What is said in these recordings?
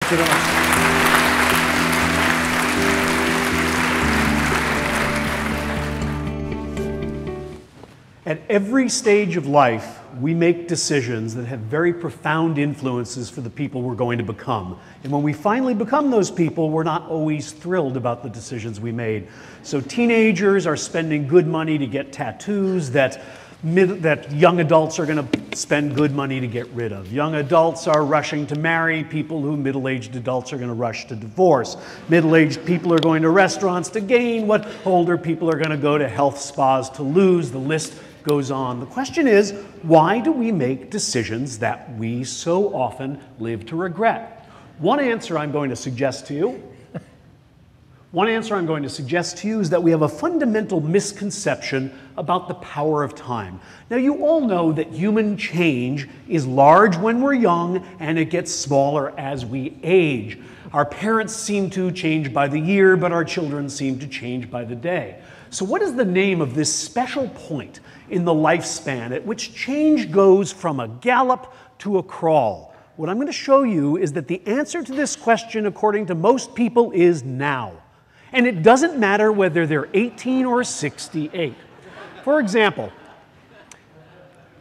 Thank you very much. At every stage of life, we make decisions that have very profound influences for the people we're going to become. And when we finally become those people, we're not always thrilled about the decisions we made. So teenagers are spending good money to get tattoos that young adults are going to spend good money to get rid of. Young adults are rushing to marry people who middle-aged adults are going to rush to divorce. Middle-aged people are going to restaurants to gain what older people are going to go to health spas to lose. The list goes on. The question is, why do we make decisions that we so often live to regret? One answer I'm going to suggest to you is that we have a fundamental misconception about the power of time. Now, you all know that human change is large when we're young and it gets smaller as we age. Our parents seem to change by the year, but our children seem to change by the day. So what is the name of this special point in the lifespan at which change goes from a gallop to a crawl? What I'm going to show you is that the answer to this question, according to most people, is now. And it doesn't matter whether they're 18 or 68. For example,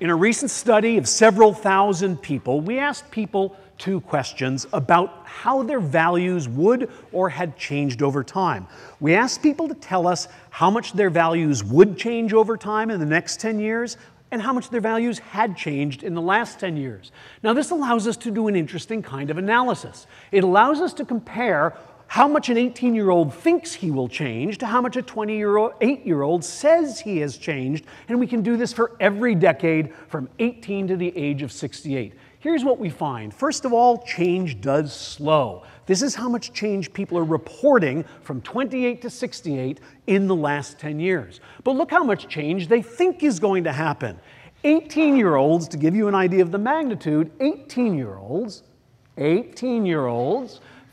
in a recent study of several thousand people, we asked people 2 questions about how their values would or had changed over time. We asked people to tell us how much their values would change over time in the next 10 years and how much their values had changed in the last 10 years. Now, this allows us to do an interesting kind of analysis. It allows us to compare how much an 18-year-old thinks he will change to how much a 28-year-old says he has changed, and we can do this for every decade from 18 to the age of 68. Here's what we find. First of all, change does slow. This is how much change people are reporting from 28 to 68 in the last 10 years. But look how much change they think is going to happen. 18-year-olds, to give you an idea of the magnitude, 18-year-olds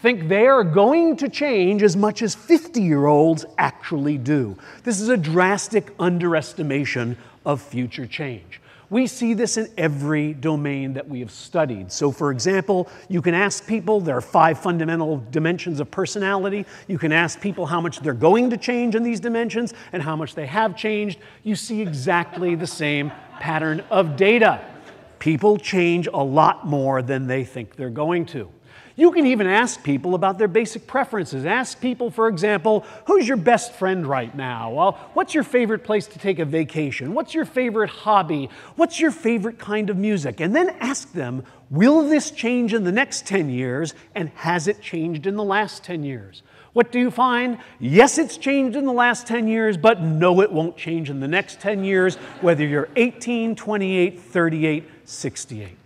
think they are going to change as much as 50-year-olds actually do. This is a drastic underestimation of future change. We see this in every domain that we have studied. So, for example, you can ask people, there are 5 fundamental dimensions of personality. You can ask people how much they're going to change in these dimensions and how much they have changed. You see exactly the same pattern of data. People change a lot more than they think they're going to. You can even ask people about their basic preferences. Ask people, for example, who's your best friend right now? Well, what's your favorite place to take a vacation? What's your favorite hobby? What's your favorite kind of music? And then ask them, will this change in the next 10 years? And has it changed in the last 10 years? What do you find? Yes, it's changed in the last 10 years, but no, it won't change in the next 10 years, whether you're 18, 28, 38, 68.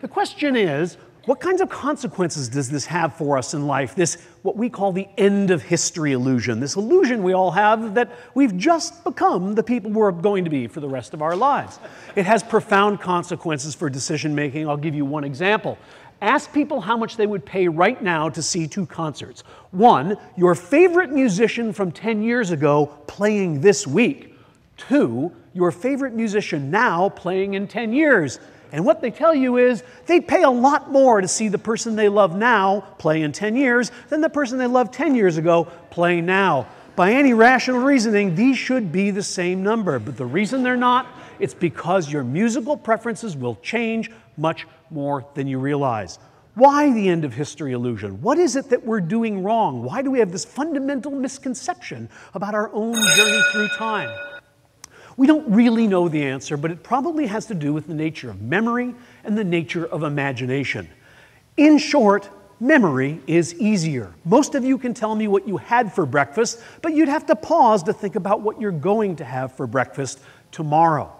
The question is, what kinds of consequences does this have for us in life? This, what we call the end of history illusion. This illusion we all have that we've just become the people we're going to be for the rest of our lives. It has profound consequences for decision making. I'll give you one example. Ask people how much they would pay right now to see 2 concerts. 1, your favorite musician from 10 years ago playing this week. 2, your favorite musician now playing in 10 years. And what they tell you is they'd pay a lot more to see the person they love now play in 10 years than the person they loved 10 years ago play now. By any rational reasoning, these should be the same number. But the reason they're not, it's because your musical preferences will change much more than you realize. Why the end of history illusion? What is it that we're doing wrong? Why do we have this fundamental misconception about our own journey through time? We don't really know the answer, but it probably has to do with the nature of memory and the nature of imagination. In short, memory is easier. Most of you can tell me what you had for breakfast, but you'd have to pause to think about what you're going to have for breakfast tomorrow.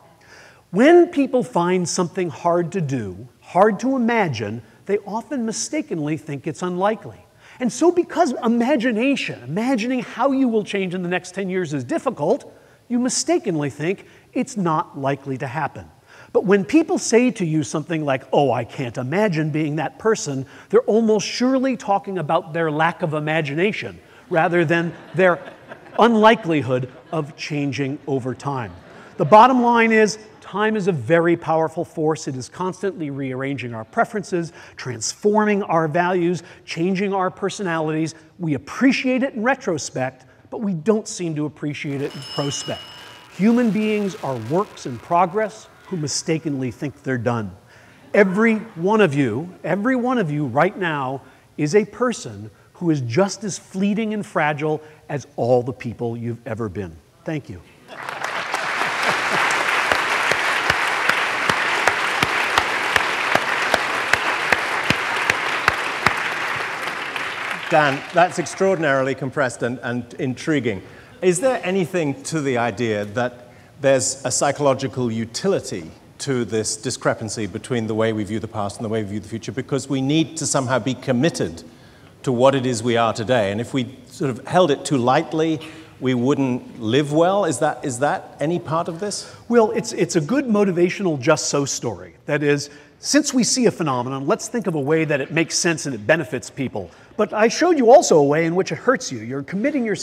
When people find something hard to do, hard to imagine, they often mistakenly think it's unlikely. And so because imagining how you will change in the next 10 years is difficult, you mistakenly think it's not likely to happen. But when people say to you something like, oh, I can't imagine being that person, they're almost surely talking about their lack of imagination rather than their unlikelihood of changing over time. The bottom line is, Time is a very powerful force. It is constantly rearranging our preferences, transforming our values, changing our personalities. We appreciate it in retrospect, but we don't seem to appreciate it in prospect. Human beings are works in progress who mistakenly think they're done. Every one of you right now is a person who is just as fleeting and fragile as all the people you've ever been. Thank you. Dan, that's extraordinarily compressed and intriguing. Is there anything to the idea that there's a psychological utility to this discrepancy between the way we view the past and the way we view the future? Because we need to somehow be committed to what it is we are today. And if we sort of held it too lightly, we wouldn't live well. Is that any part of this? Well, it's a good motivational just so story. That is, since we see a phenomenon, let's think of a way that it makes sense and it benefits people. But I showed you also a way in which it hurts you. You're committing your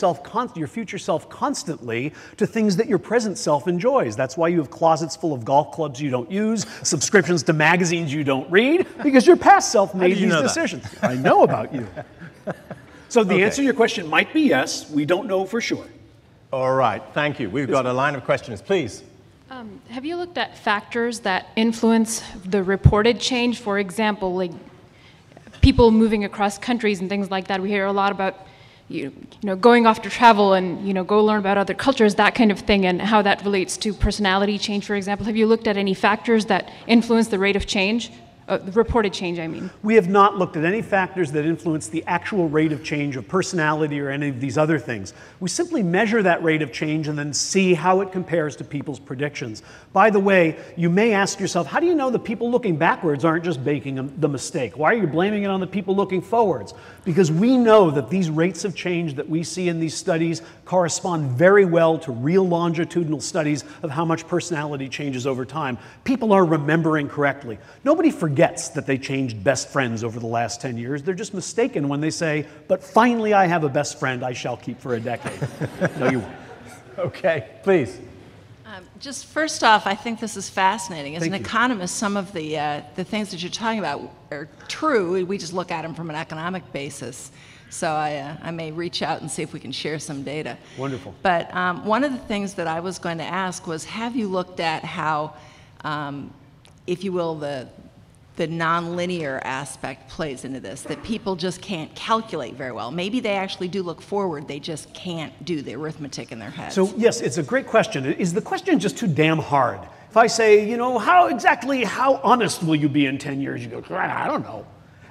future self constantly to things that your present self enjoys. That's why you have closets full of golf clubs you don't use, subscriptions to magazines you don't read, because your past self made these decisions. I know about you. So the answer to your question might be yes. We don't know for sure. All right, thank you. We've got a line of questions, please. Have you looked at factors that influence the reported change? For example, like people moving across countries and things like that. We hear a lot about going off to travel and go learn about other cultures, that kind of thing, and how that relates to personality change, for example. Have you looked at any factors that influence the rate of change? The reported change, I mean. We have not looked at any factors that influence the actual rate of change of personality or any of these other things. We simply measure that rate of change and then see how it compares to people's predictions. By the way, you may ask yourself, how do you know the people looking backwards aren't just making the mistake? Why are you blaming it on the people looking forwards? Because we know that these rates of change that we see in these studies correspond very well to real longitudinal studies of how much personality changes over time. People are remembering correctly. Nobody forgets that they changed best friends over the last 10 years. They're just mistaken when they say, but finally I have a best friend I shall keep for a decade. No, you won't. Okay, please. Just first off, I think this is fascinating. As an economist, some of the things that you're talking about are true. We just look at them from an economic basis. So I may reach out and see if we can share some data. Wonderful. But one of the things that I was going to ask was, have you looked at how, if you will, the nonlinear aspect plays into this, that people just can't calculate very well? Maybe they actually do look forward, they just can't do the arithmetic in their heads. So yes, it's a great question. Is the question just too damn hard? If I say, how honest will you be in 10 years? You go, I don't know.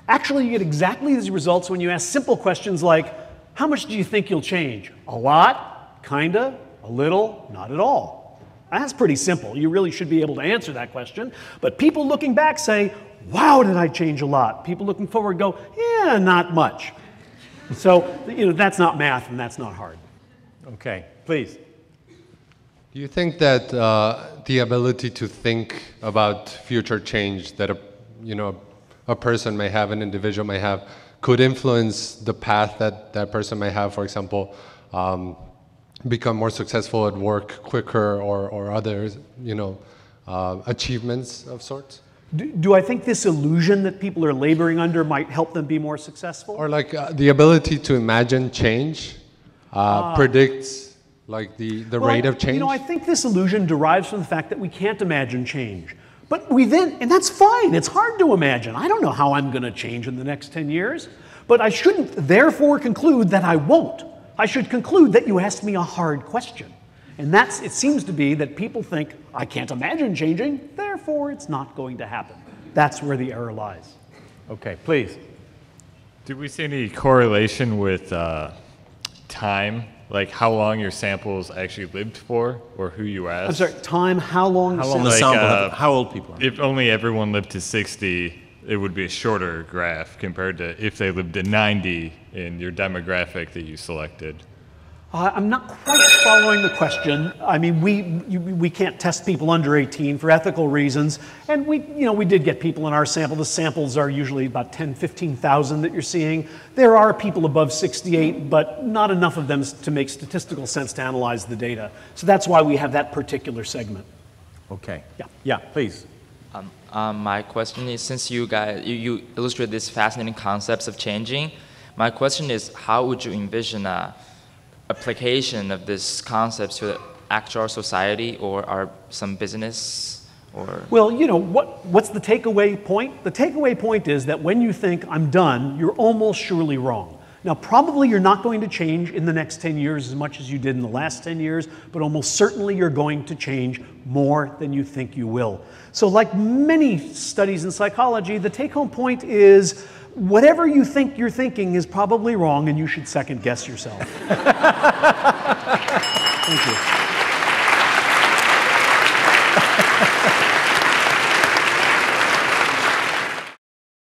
Actually, you get exactly these results when you ask simple questions like, how much do you think you'll change? A lot, kinda, a little, not at all. That's pretty simple. You really should be able to answer that question. But people looking back say, wow, did I change a lot? People looking forward go, yeah, not much. So, that's not math and that's not hard. Okay, please. Do you think that the ability to think about future change that a person may have, an individual may have, could influence the path that that person may have, for example, become more successful at work quicker or other, achievements of sorts? Do I think this illusion that people are laboring under might help them be more successful? Or like the ability to imagine change predicts like the rate of change? I think this illusion derives from the fact that we can't imagine change. But and that's fine, it's hard to imagine. I don't know how I'm going to change in the next 10 years. But I shouldn't therefore conclude that I won't. I should conclude that you asked me a hard question. And it seems to be that people think, I can't imagine changing, therefore it's not going to happen. That's where the error lies. Okay, please. Did we see any correlation with time? Like how long your samples actually lived for, or who you asked? I'm sorry, time, how long? How long the sample, how old people are. If only everyone lived to 60, it would be a shorter graph compared to if they lived to 90 in your demographic that you selected. I'm not quite following the question. I mean, we can't test people under 18 for ethical reasons, and we did get people in our sample. The samples are usually about 10, 15,000 that you're seeing. There are people above 68, but not enough of them to make statistical sense to analyze the data. So that's why we have that particular segment. Okay. Yeah. Yeah, please. My question is, since you guys you illustrate these fascinating concepts of changing, my question is, how would you envision a application of this concepts to actual society or some business or? Well, you know, what's the takeaway point? The takeaway point is that when you think I'm done, you're almost surely wrong. Now, probably you're not going to change in the next 10 years as much as you did in the last 10 years, but almost certainly you're going to change more than you think you will. So like many studies in psychology, the take-home point is whatever you think you're thinking is probably wrong and you should second guess yourself. Thank you.